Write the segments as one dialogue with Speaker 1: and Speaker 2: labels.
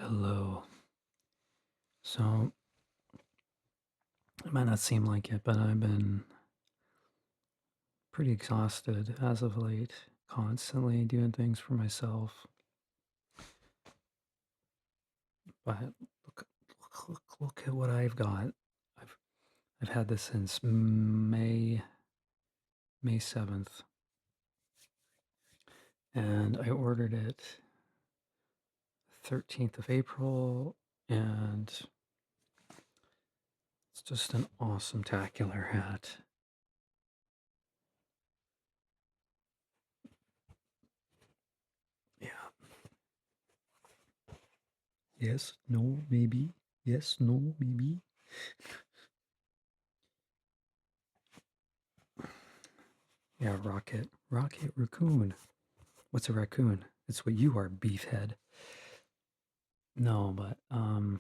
Speaker 1: Hello. So, it might not seem like it, but I've been pretty exhausted as of late, constantly doing things for myself. But look at what I've got. I've I've had this since May 7th, and I ordered it 13th of April, and it's just an awesome tacular hat. Yeah. Yes, no, maybe. Yes, no, maybe. Yeah, Rocket Raccoon. What's a raccoon? It's what you are, beefhead. No, but I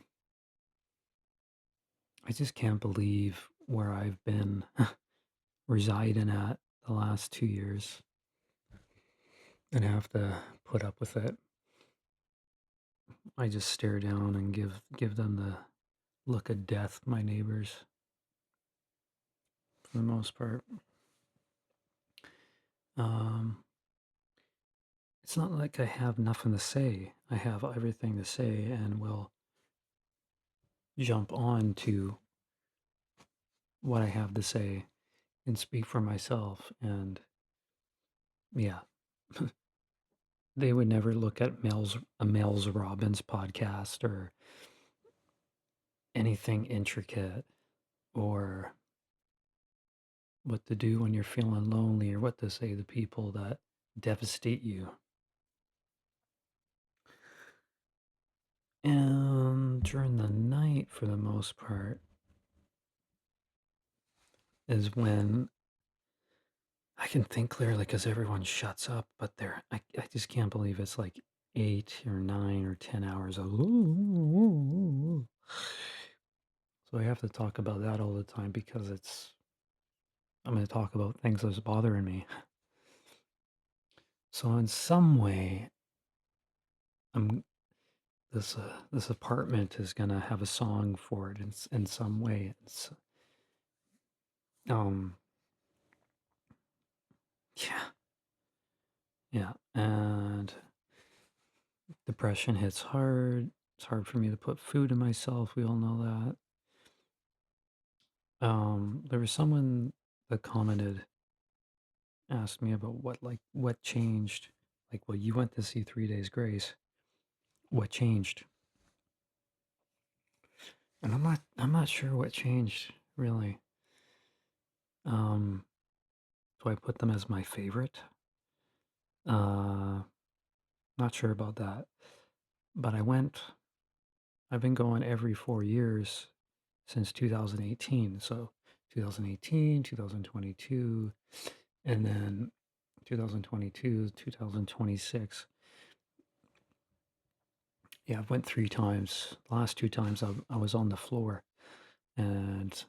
Speaker 1: just can't believe where I've been residing at the last 2 years and have to put up with it. I just stare down and give them the look of death, my neighbors, for the most part. Um, it's not like I have nothing to say. I have everything to say and will jump on to what I have to say and speak for myself. And yeah, they would never look at Mel's Robbins podcast or anything intricate or what to do when you're feeling lonely or what to say to people that devastate you. And during the night, for the most part, is when I can think clearly because everyone shuts up, but I just can't believe it's like 8 or 9 or 10 hours of so I have to talk about that all the time because I'm going to talk about things that's bothering me. So in some way, I'm this apartment is gonna have a song for it in some way. Um, yeah, yeah, and depression hits hard. It's hard for me to put food in myself. We all know that. There was someone that commented, asked me about what changed. Like, well, you went to see 3 Days Grace. What changed? And I'm not sure what changed really. Um, do I put them as my favorite? Uh, Not sure about that. But I've been going every 4 years since 2018. So 2018, 2022, and then 2022, 2026. Yeah, I've went 3 times. The last 2 times I was on the floor. And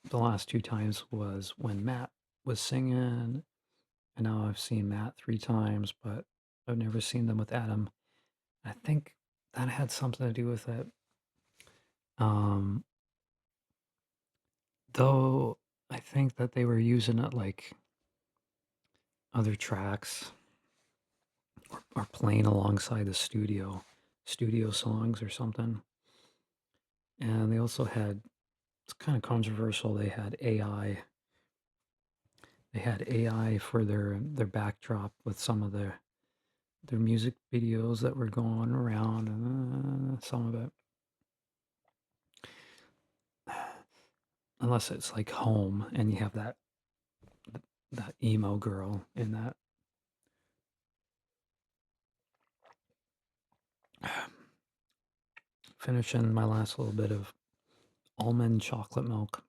Speaker 1: the last 2 times was when Matt was singing. And now I've seen Matt 3 times, but I've never seen them with Adam. I think that had something to do with it. Um, Though I think that they were using it like other tracks or playing alongside the studio songs or something. And they also had, it's kind of controversial, they had AI. They had AI for their backdrop with some of their music videos that were going around, and some of it, unless it's like Home and you have that emo girl in that. Finishing my last little bit of almond chocolate milk.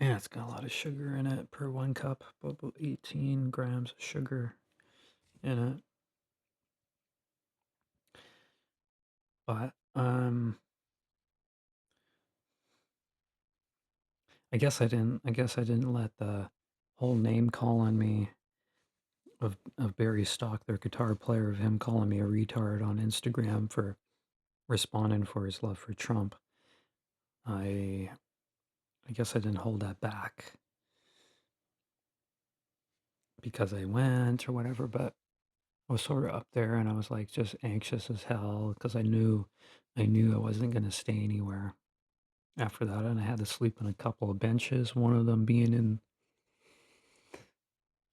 Speaker 1: Yeah, it's got a lot of sugar in it per 1 cup, about 18 grams of sugar in it. But I guess I didn't let the whole name calling me of Barry Stock, their guitar player, of him calling me a retard on Instagram for responding for his love for Trump. I I guess I didn't hold that back because I went or whatever, but I was sort of up there and I was like just anxious as hell because I knew I wasn't going to stay anywhere after that, and I had to sleep on a couple of benches, one of them being in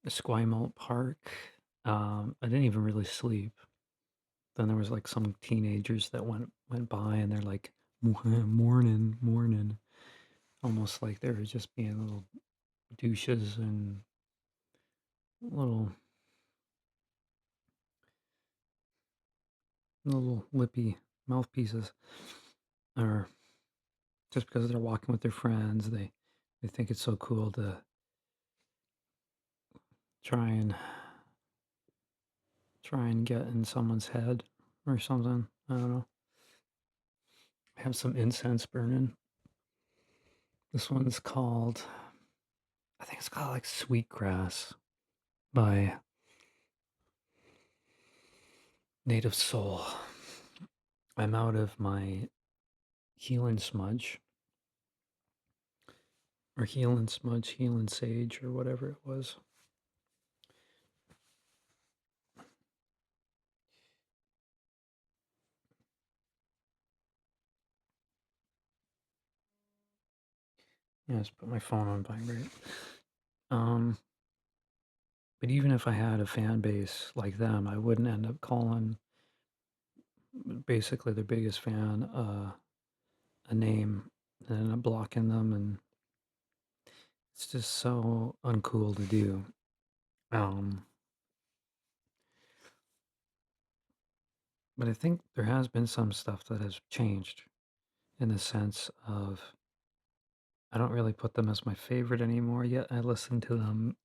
Speaker 1: Esquimalt Park. I didn't even really sleep. Then there was like some teenagers that went by and they're like, morning, morning," almost like they were just being little douches and little little lippy mouthpieces, or just because they're walking with their friends, they think it's so cool to try and try and get in someone's head or something. I don't know. Have some incense burning. This one's called, I think it's called like Sweetgrass by Native Soul. I'm out of my healing smudge or healing smudge, healing sage, or whatever it was. Yeah, just put my phone on vibrate. Um, but even if I had a fan base like them, I wouldn't end up calling basically their biggest fan a name and end up blocking them, and it's just so uncool to do. Um, but I think there has been some stuff that has changed in the sense of I don't really put them as my favorite anymore, yet I listen to them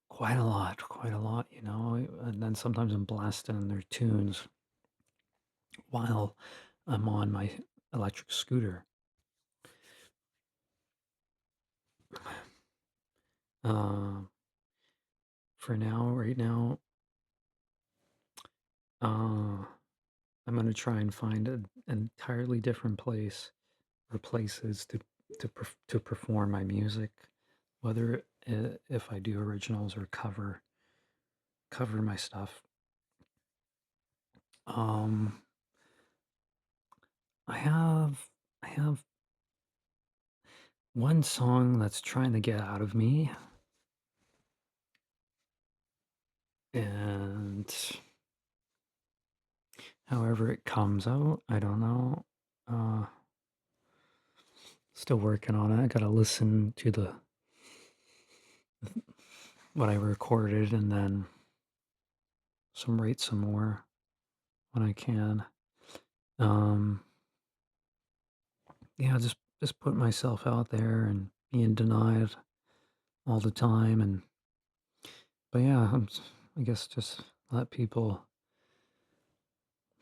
Speaker 1: quite a lot, and then sometimes I'm blasting their tunes while I'm on my electric scooter. Uh, for now, right now, uh, I'm gonna try and find an entirely different place or places to perform my music, whether if I do originals or cover my stuff. Um, I have one song that's trying to get out of me, and however it comes out, I don't know. Uh, Still working on it. I gotta listen to the what I recorded and then write some more when I can. Um, yeah, just put myself out there and being denied all the time, and but yeah, I guess just let people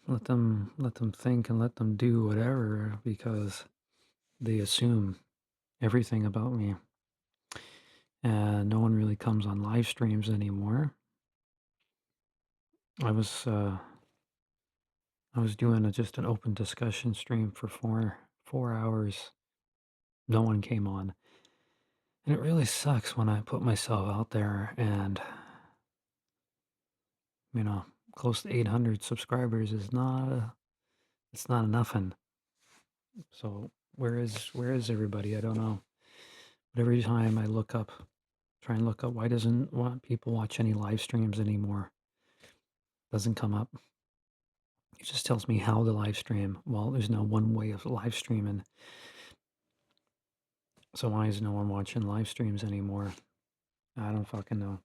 Speaker 1: let them think and let them do whatever because they assume everything about me, and no one really comes on live streams anymore. I was uh, I was doing just an open discussion stream for 4 hours. No one came on, and it really sucks when I put myself out there and you know close to 800 subscribers is not it's not enough. And so where is everybody? I don't know. But every time I try and look up, why doesn't want people watch any live streams anymore? Doesn't come up. It just tells me how to live stream. Well, there's no one way of live streaming. So why is no one watching live streams anymore? I don't fucking know.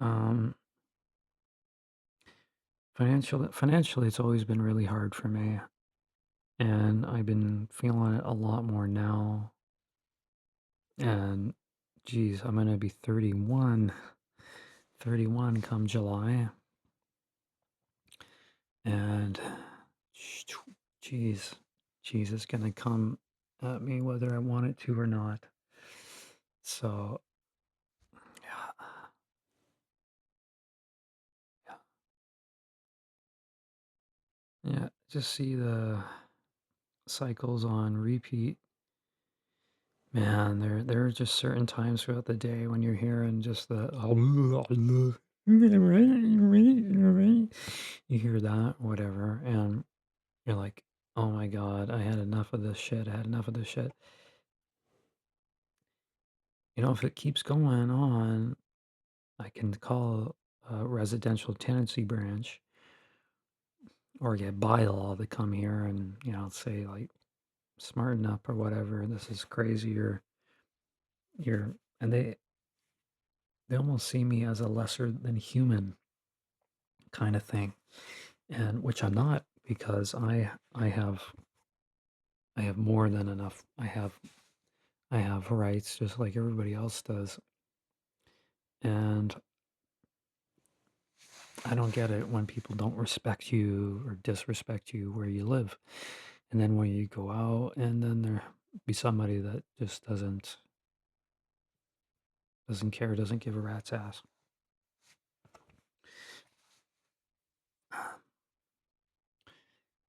Speaker 1: Um, financially, it's always been really hard for me, and I've been feeling it a lot more now. And geez, I'm gonna be 31 come July, and geez, it's gonna come. at me whether I want it to or not. So, yeah, yeah, yeah. Just see the cycles on repeat. Man, there are just certain times throughout the day when you're hearing just the you hear that, whatever, and you're like, oh my God, I had enough of this shit. I had enough of this shit. You know, if it keeps going on, I can call a residential tenancy branch or get bylaw to come here and, say like, smarten up or whatever. This is crazy. You're, and they almost see me as a lesser than human kind of thing, and which I'm not because I have more than enough. I have rights just like everybody else does, and I don't get it when people don't respect you or disrespect you where you live. And then when you go out and then there be somebody that just doesn't care, doesn't give a rat's ass.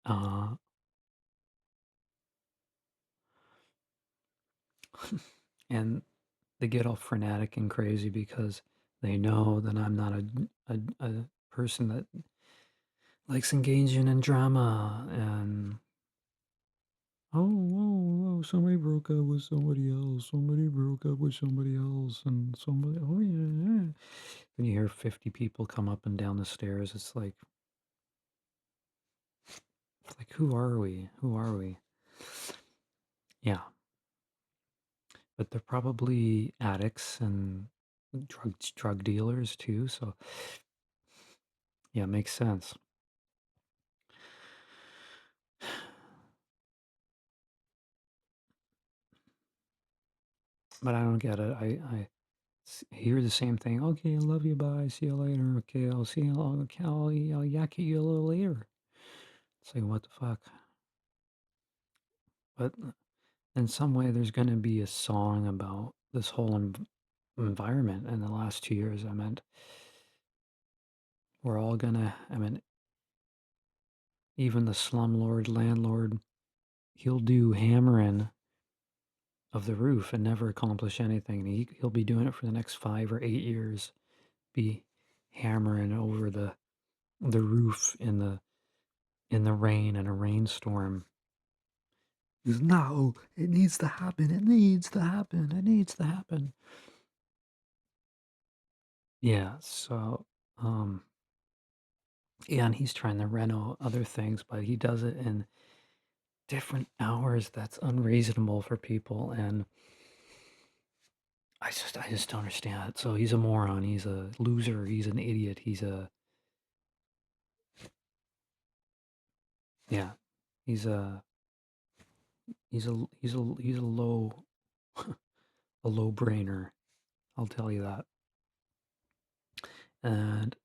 Speaker 1: Uh, and they get all frenetic and crazy because they know that I'm not a person that likes engaging in drama and oh, somebody broke up with somebody else. Somebody broke up with somebody else, and somebody, oh yeah. Then you hear 50 people come up and down the stairs. It's like, who are we? Who are we? Yeah, but they're probably addicts and drug dealers too. So yeah, it makes sense. But I don't get it. Hear the same thing. Okay, I love you. Bye. See you later. Okay, I'll see you. I'll yak at you a little later. It's like, what the fuck? But in some way, there's going to be a song about this whole environment in the last 2 years. I meant, we're all gonna, I mean, even the slumlord, landlord, he'll do hammering of the roof and never accomplish anything. He'll be doing it for the next 5 or 8 years, be hammering over the roof in the rain in a rainstorm. He's no, it needs to happen. It needs to happen. It needs to happen. Yeah. So, um, yeah, and he's trying to reno other things, but he does it in different hours that's unreasonable for people, and I just don't understand it. So he's a moron. He's a loser. He's an idiot. Yeah. He's a he's a low a low brainer. I'll tell you that. And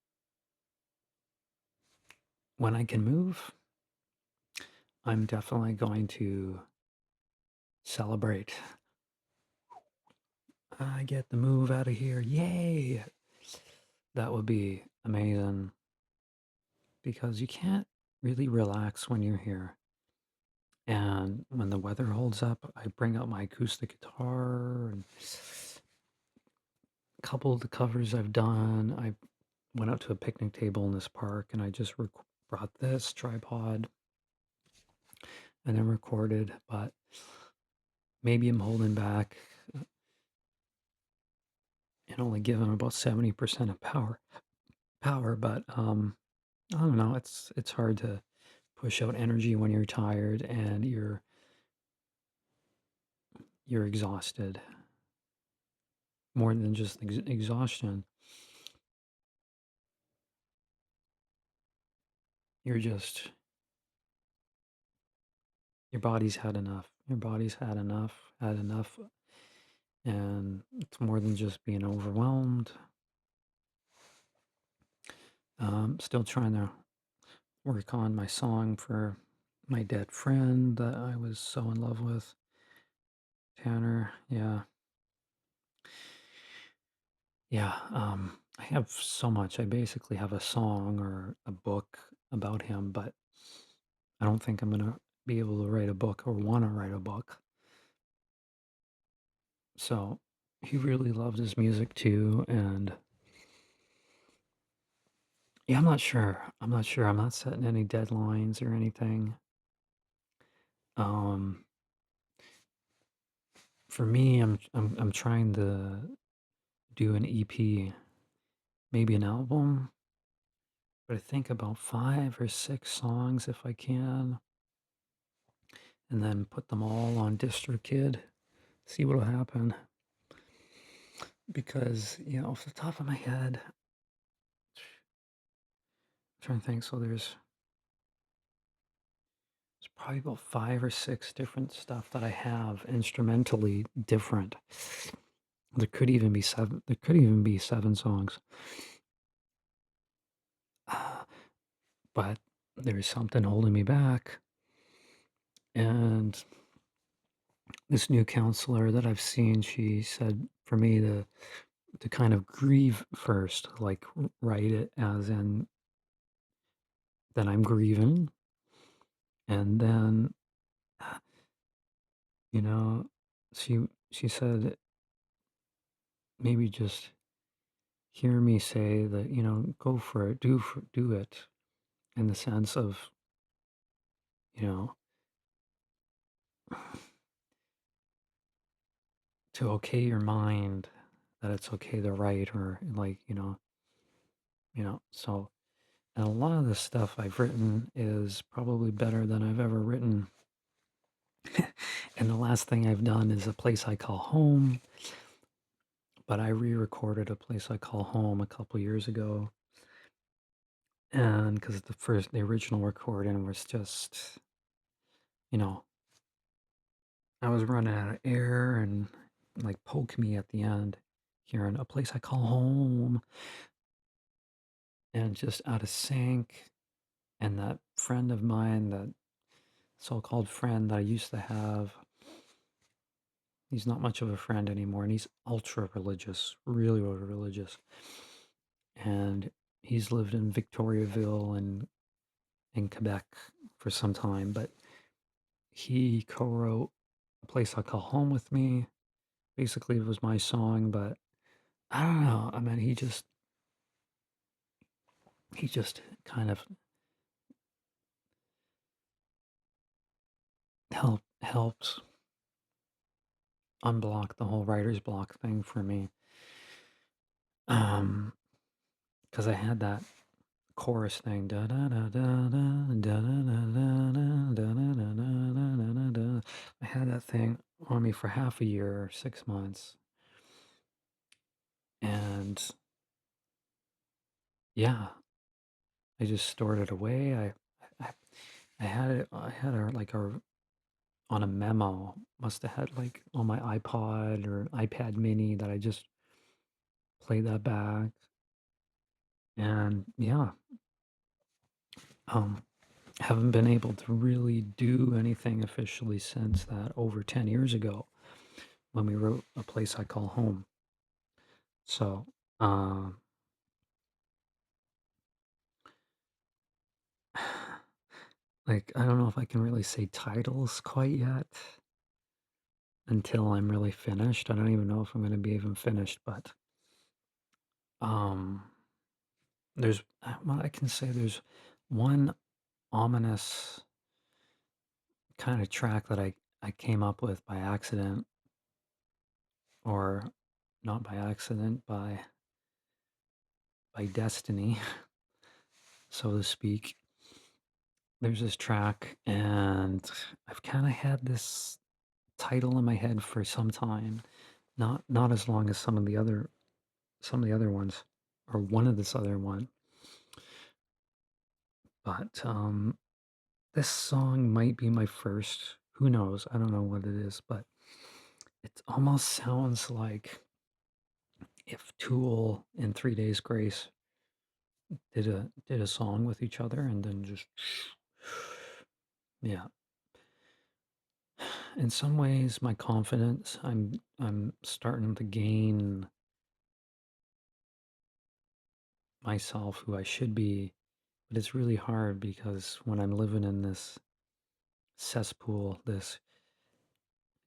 Speaker 1: when I can move, I'm definitely going to celebrate. I get the move out of here. Yay! That would be amazing because you can't really relax when you're here. And when the weather holds up, I bring out my acoustic guitar and a couple of the covers I've done. I went out to a picnic table in this park and I just brought this tripod and then recorded, but maybe I'm holding back and only giving about 70% of power, but I don't know, it's hard to push out energy when you're tired and you're exhausted. More than just exhaustion. You're just your body's had enough. Your body's had enough, and it's more than just being overwhelmed. Still trying to work on my song for my dead friend that I was so in love with. Tanner. Yeah. Yeah. I have so much. I basically have a song or a book about him, but I don't think I'm gonna be able to write a book or want to write a book. So he really loved his music too, and yeah, I'm not sure. I'm not sure. I'm not setting any deadlines or anything. Um, for me, I'm trying to do an EP, maybe an album, but I think about 5 or 6 songs if I can, and then put them all on DistroKid. See what'll happen. Because off the top of my head, I'm trying to think. So there's probably about 5 or 6 different stuff that I have instrumentally different. There could even be 7. There could even be 7 songs. But there's something holding me back. And this new counselor that I've seen, she said for me to kind of grieve first, like write it as in that I'm grieving, and then you know, she said maybe just hear me say that go for it, do it, in the sense of you know to okay your mind that it's okay to write or like so. And a lot of the stuff I've written is probably better than I've ever written. And the last thing I've done is a place I call home, but I re-recorded a place I call home a couple years ago. And because the original recording was just, you know, I was running out of air and like poke me at the end, hearing a place I call home and just out of sync. And that friend of mine, that so-called friend that I used to have, he's not much of a friend anymore, and he's ultra religious, really, really religious. And he's lived in Victoriaville and in Quebec for some time, but he co-wrote a place I call home with me. Basically, it was my song, but I don't know. I mean, he just kind of helped unblock the whole writer's block thing for me. Because I had that chorus thing. Da da da da da da da da da da da da da da. I had that thing on me for half a year, 6 months, and yeah, I just stored it away. I, I had it. I had a like a on a memo. Must have had like on my iPod or iPad Mini that I just played that back, and yeah, um, haven't been able to really do anything officially since that over 10 years ago when we wrote a place I call home. So, um, like, I don't know if I can really say titles quite yet until I'm really finished. I don't even know if I'm going to be even finished, but um, well, I can say there's one ominous kind of track that I came up with by accident, or not by accident, by destiny, so to speak. There's this track, and I've kind of had this title in my head for some time, not as long as some of the other ones, or one of this other one, but this song might be my first. Who knows? I don't know what it is, but it almost sounds like if Tool and 3 Days Grace did a song with each other, and then just yeah. in some ways, my confidence, I'm starting to gain myself who I should be, but it's really hard because when I'm living in this cesspool, this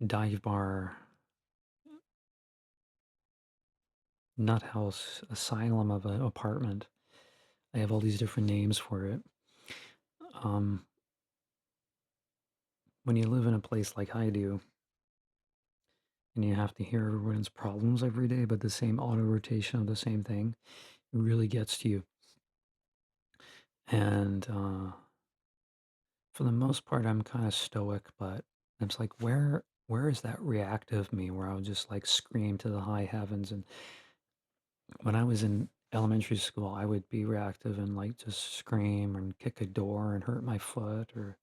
Speaker 1: dive bar, nut house, asylum of an apartment, I have all these different names for it. Um, when you live in a place like I do, and you have to hear everyone's problems every day, but the same auto rotation of the same thing, it really gets to you. And for the most part, I'm kind of stoic, but it's like, where is that reactive me where I would just like scream to the high heavens? And when I was in elementary school, I would be reactive and like just scream and kick a door and hurt my foot or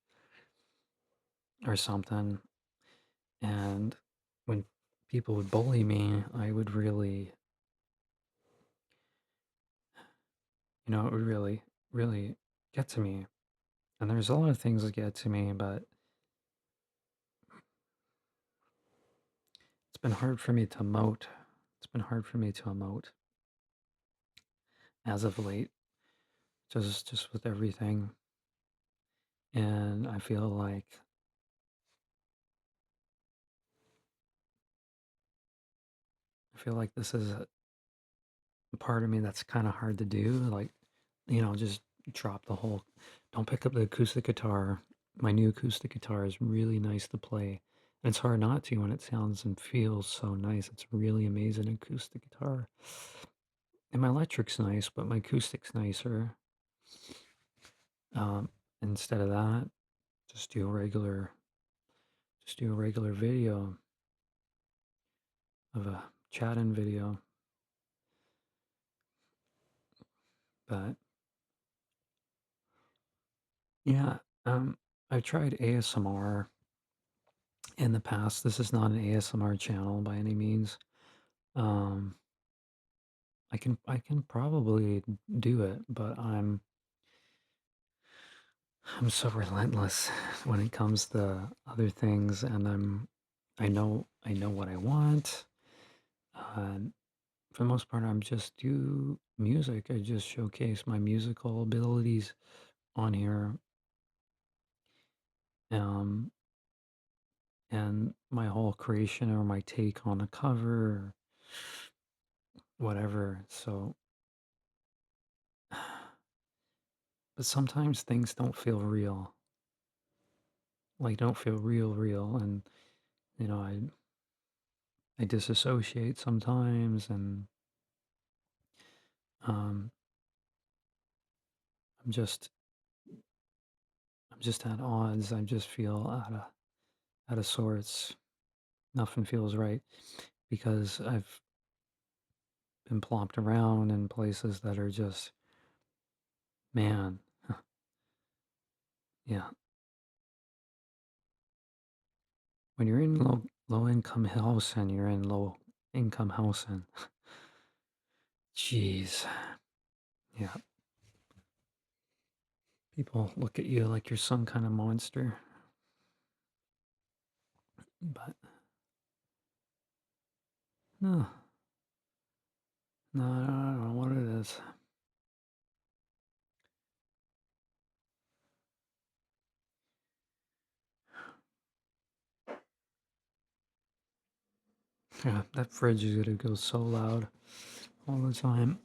Speaker 1: something. And when people would bully me, I would really, it would really, really get to me. And there's a lot of things that get to me, but it's been hard for me to emote. It's been hard for me to emote as of late, just with everything. And I feel like this is a part of me that's kind of hard to do. Like, just drop the whole, don't pick up the acoustic guitar. My new acoustic guitar is really nice to play. And it's hard not to when it sounds and feels so nice. It's a really amazing acoustic guitar. And my electric's nice, but my acoustic's nicer. Um, Instead of that, just do a regular, just do a regular video of a chat-in video. But yeah, I've tried ASMR in the past. This is not an ASMR channel by any means. Um, I can probably do it, but I'm so relentless when it comes to other things, and I know what I want. Uh, for the most part, I'm just do music. I just showcase my musical abilities on here, um, and my whole creation or my take on a cover, or whatever. So, but sometimes things don't feel real, like don't feel real, and you know, I disassociate sometimes, and um, I'm just I'm just at odds. I just feel out of sorts. Nothing feels right because I've been plopped around in places that are just, man, yeah. When you're in low income housing, you're in low income housing. Jeez, yeah. People look at you like you're some kind of monster, but no, no, I don't know what it is. Yeah, that fridge is gonna go so loud all the time.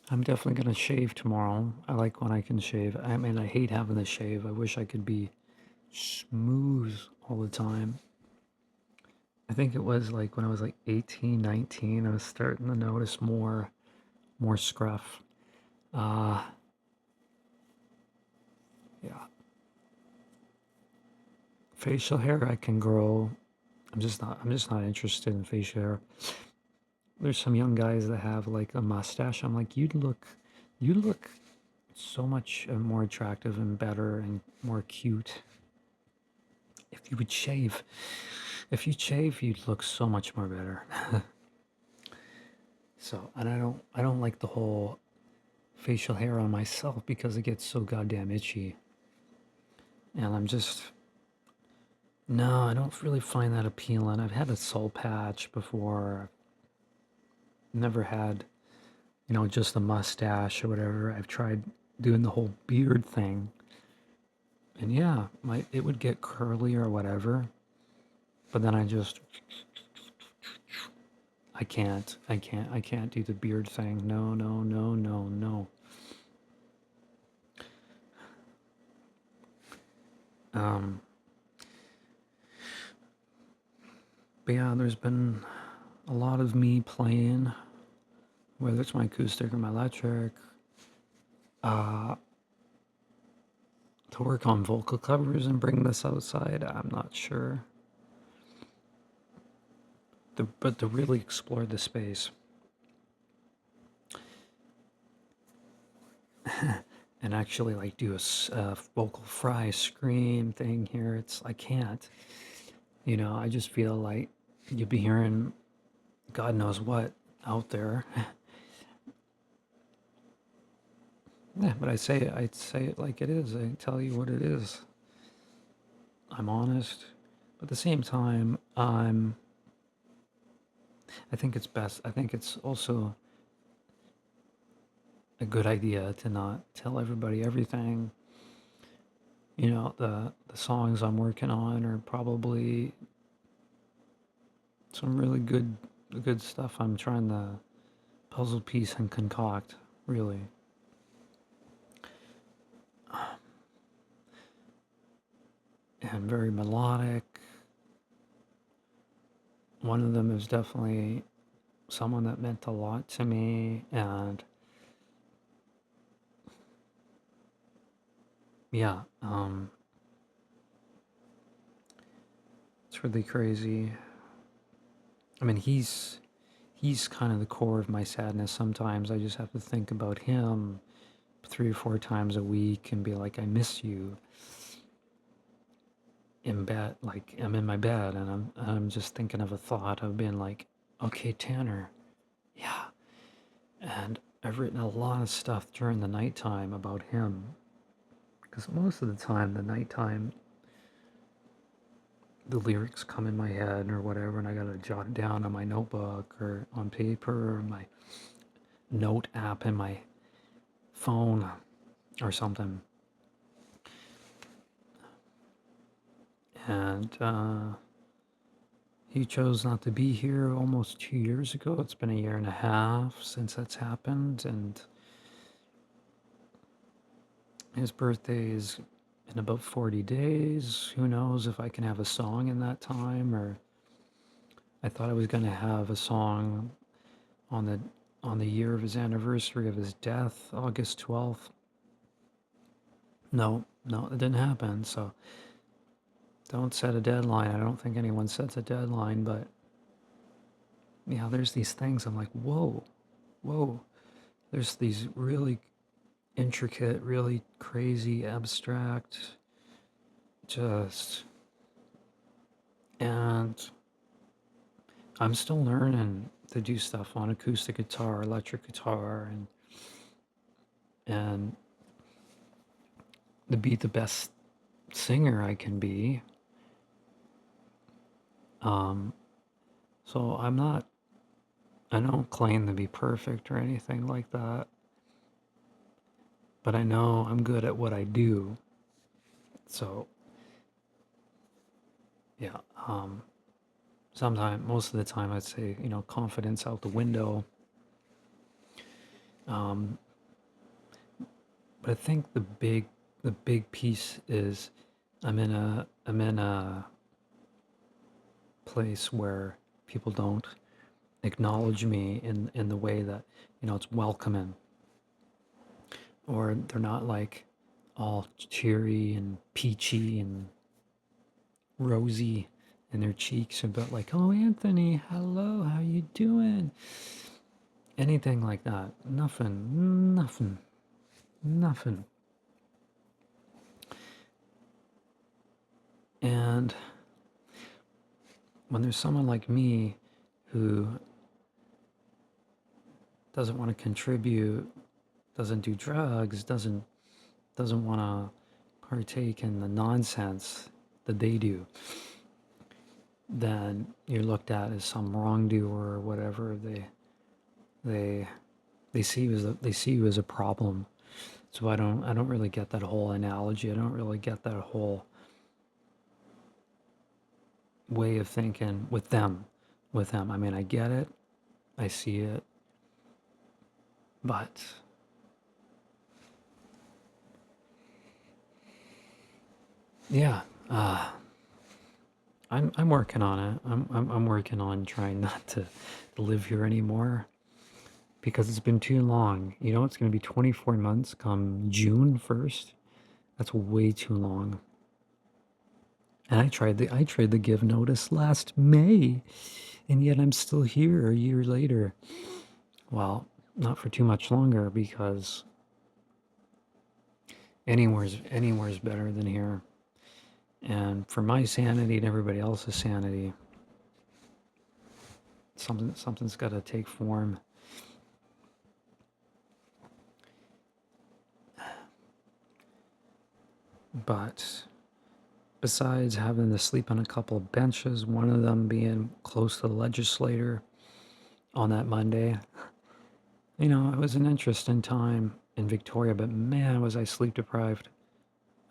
Speaker 1: I'm definitely gonna shave tomorrow. I like when I can shave. I mean, I hate having to shave. I wish I could be smooth all the time. I think it was like when I was like 18, 19, I was starting to notice more scruff. Uh, yeah. Facial hair I can grow. I'm just not interested in facial hair. There's some young guys that have like a mustache. I'm like, you'd look so much more attractive and better and more cute if you would shave. If you'd shave, you'd look so much more better. So, and I don't like the whole facial hair on myself because it gets so goddamn itchy. And I'm just, no, I don't really find that appealing. I've had a soul patch before. I've never had, just a mustache or whatever. I've tried doing the whole beard thing. And yeah, it would get curly or whatever. But then I can't do the beard thing. No, no, no, no, no. Um, but yeah, there's been a lot of me playing, whether it's my acoustic or my electric, uh, to work on vocal covers and bring this outside. I'm not sure. But to really explore the space and actually like do a vocal fry scream thing here, I can't. I just feel like you'd be hearing God knows what out there. Yeah, but I'd say it like it is. I tell you what it is. I'm honest. But at the same time, I think it's best. I think it's also a good idea to not tell everybody everything. The songs I'm working on are probably some really good stuff I'm trying to puzzle piece and concoct, really. And very melodic. One of them is definitely someone that meant a lot to me, and yeah, it's really crazy. I mean, he's kind of the core of my sadness. Sometimes I just have to think about him 3 or 4 times a week and be like, I miss you in bed. Like I'm in my bed and I'm just thinking of a thought of being like, okay, Tanner, yeah. And I've written a lot of stuff during the nighttime about him because most of the time, the nighttime, the lyrics come in my head or whatever, and I gotta jot it down on my notebook or on paper or my note app in my phone or something. And he chose not to be here almost 2 years ago. It's been a year and a half since that's happened, and his birthday is in about 40 days. Who knows if I can have a song in that time, or I thought I was going to have a song on the year of his anniversary of his death, August 12th. No, no, it didn't happen. So don't set a deadline. I don't think anyone sets a deadline, but yeah, there's these things I'm like, whoa, whoa. There's these really intricate, really crazy, abstract, just, and I'm still learning to do stuff on acoustic guitar, electric guitar, and to be the best singer I can be. Um, so I don't claim to be perfect or anything like that, but I know I'm good at what I do. So yeah, sometimes, most of the time, I'd say, confidence out the window. Um, but I think the big piece is I'm in a place where people don't acknowledge me in the way that, it's welcoming, or they're not like all cheery and peachy and rosy in their cheeks, but like, oh, Anthony, hello, how you doing? Anything like that. Nothing. And when there's someone like me who doesn't want to contribute, doesn't do drugs, doesn't want to partake in the nonsense that they do, then you're looked at as some wrongdoer or whatever. They they see you as a problem. So I don't really get that whole analogy. I don't really get that whole way of thinking with them. With them. I mean, I get it. I see it. But yeah, I'm working on it. I'm working on trying not to live here anymore because it's been too long. You know, it's going to be 24 months come June 1st. That's way too long. And I tried the give notice last May, and yet I'm still here a year later. Well, not for too much longer because anywhere's better than here. And for my sanity and everybody else's sanity, something's got to take form. But besides having to sleep on a couple of benches, one of them being close to the legislator on that Monday, you know, it was an interesting time in Victoria, but man, was I sleep deprived.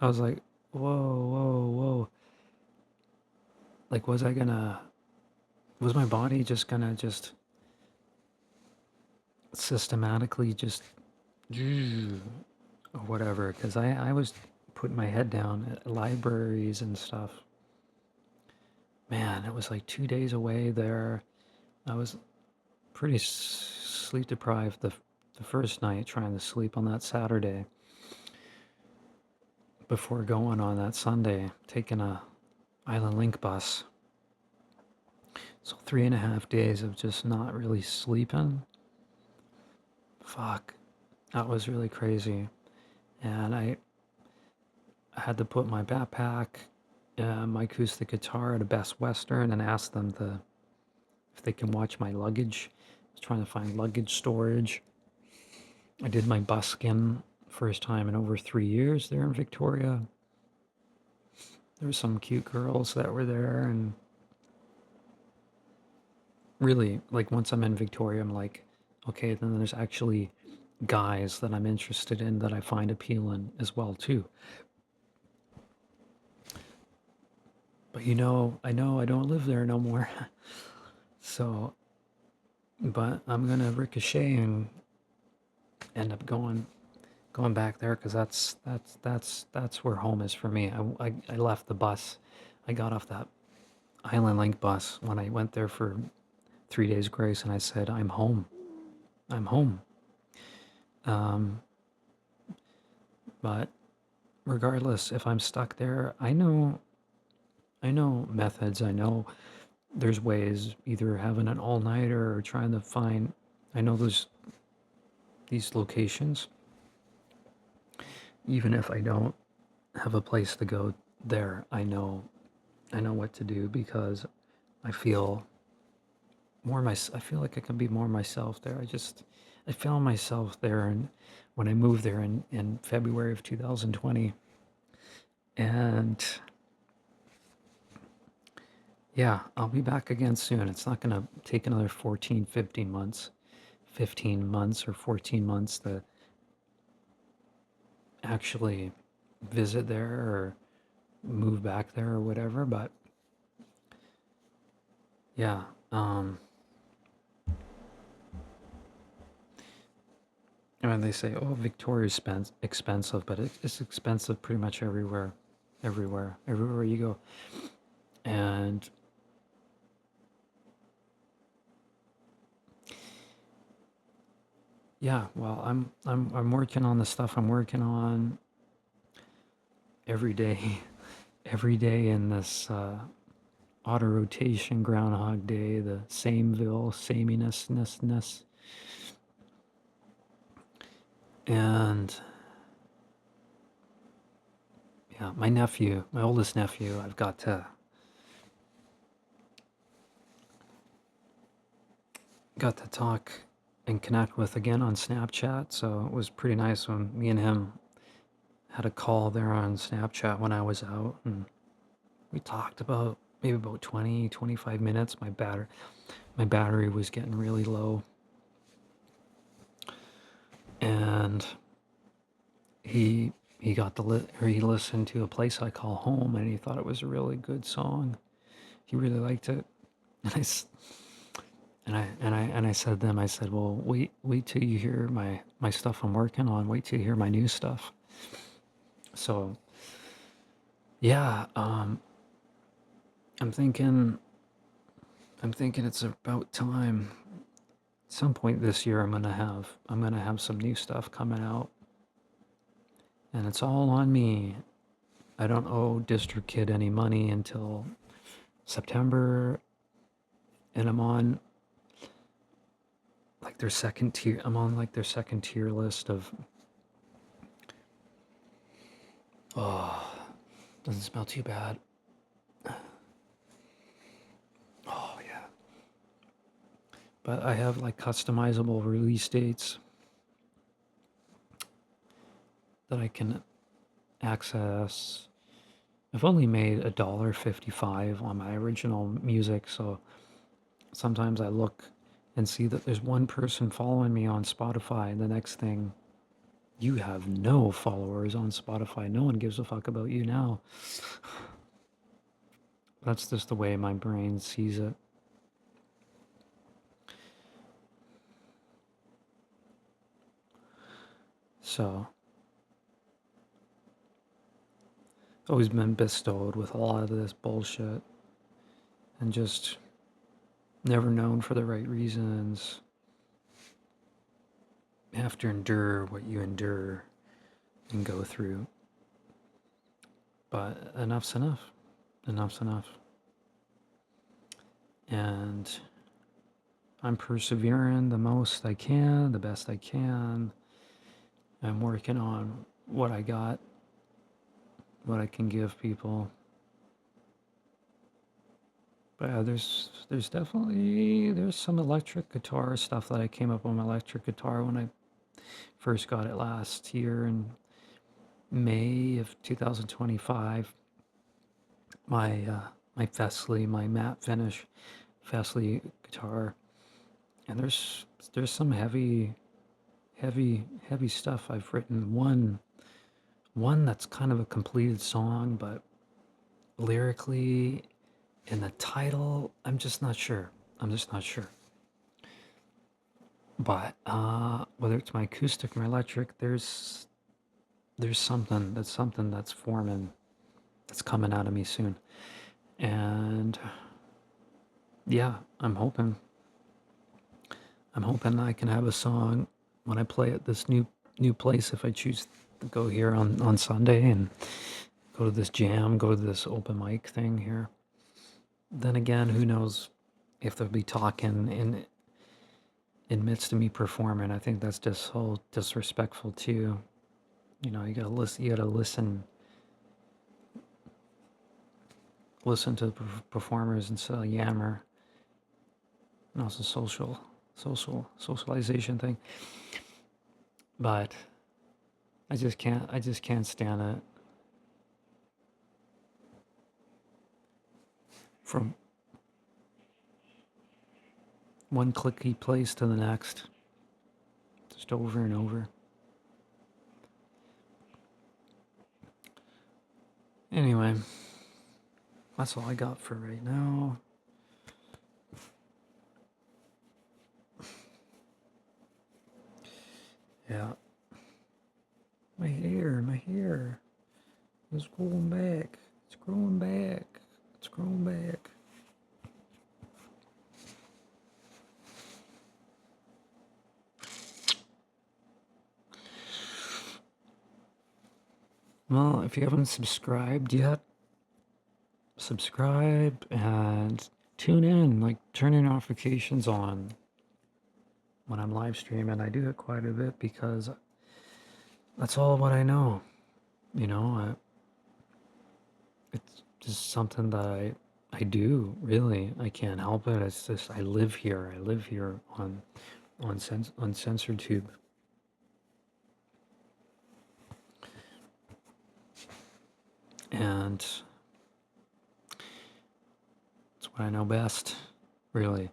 Speaker 1: I was like, whoa. Like, was my body just gonna just systematically just, or whatever? Because I was putting my head down at libraries and stuff. Man, it was like 2 days away there. I was pretty sleep deprived the first night trying to sleep on that Saturday before going on that Sunday, taking a Island Link bus. So 3.5 days of just not really sleeping. Fuck, that was really crazy. And I had to put my backpack, my acoustic guitar at a Best Western and ask them if they can watch my luggage. I was trying to find luggage storage. I did my busking first time in over 3 years there in Victoria. There were some cute girls that were there, and really, like, once I'm in Victoria, I'm like, okay, then there's actually guys that I'm interested in that I find appealing as well too. But you know I don't live there no more. So, but I'm gonna ricochet and end up going back there because that's where home is for me. I left the bus. I got off that Island Link bus when I went there for 3 days grace, and I said, I'm home. I'm home. Um, but regardless, if I'm stuck there, I know methods. I know there's ways, either having an all-nighter or trying to find. I know there's these locations. Even if I don't have a place to go there, I know what to do because I feel I feel like I can be more myself there. I found myself there, and when I moved there in February of 2020, and yeah, I'll be back again soon. It's not going to take another 14, 15 months, 15 months or 14 months to actually visit there or move back there or whatever. But yeah, I mean, they say, oh, Victoria's expensive, but it's expensive pretty much everywhere you go. And yeah, well, I'm working on the stuff I'm working on every day, every day in this auto rotation Groundhog Day, the sameville, sameness, and yeah, my oldest nephew, I've got to talk and connect with again on Snapchat. So it was pretty nice when me and him had a call there on Snapchat when I was out, and we talked about maybe about 20, 25 minutes. My battery was getting really low, and he got he listened to A Place I Call Home, and he thought it was a really good song. He really liked it, and I said to him, I said, well, wait till you hear my stuff I'm working on. Wait till you hear my new stuff. So yeah, I'm thinking I'm thinking it's about time. At some point this year, I'm gonna have some new stuff coming out, and it's all on me. I don't owe DistroKid any money until September, and I'm on like their second tier. I'm on like their second tier list of. Oh, doesn't smell too bad. Oh yeah, but I have like customizable release dates that I can access. I've only made $1.55 on my original music, so sometimes I look and see that there's one person following me on Spotify, and the next thing, you have no followers on Spotify. No one gives a fuck about you now. That's just the way my brain sees it. So, always been bestowed with a lot of this bullshit and just never known for the right reasons. Have to endure what you endure and go through. But enough's enough. Enough's enough. And I'm persevering the most I can, the best I can. I'm working on what I got, what I can give people. But yeah, there's definitely there's some electric guitar stuff that I came up on my electric guitar when I first got it last year in May of 2025. My Fesley, my matte finish Fesley guitar, and there's some heavy stuff I've written. One that's kind of a completed song, but lyrically in the title, I'm just not sure. I'm just not sure. But whether it's my acoustic or my electric, there's something that's forming, that's coming out of me soon. And yeah, I'm hoping I can have a song when I play at this new place, if I choose to go here on Sunday and go to this jam, go to this open mic thing here. Then again, who knows if they'll be talking in midst of me performing. I think that's just so disrespectful too. You gotta listen. You gotta listen to the performers instead of yammer. And also socialization thing. But I just can't stand it. From one clicky place to the next, just over and over. Anyway, that's all I got for right now. Yeah, my hair is growing back. It's growing back. It's growing back. Well, if you haven't subscribed yet, subscribe and tune in. Like, turn your notifications on when I'm live streaming. I do it quite a bit because that's all what I know. It's just something that I do. Really, I can't help it. It's just I live here. I live here on Uncensored Tube. And it's what I know best, really.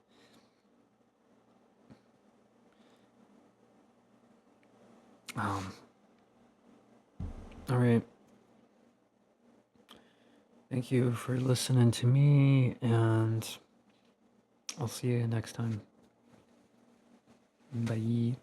Speaker 1: All right. Thank you for listening to me, and I'll see you next time. Bye.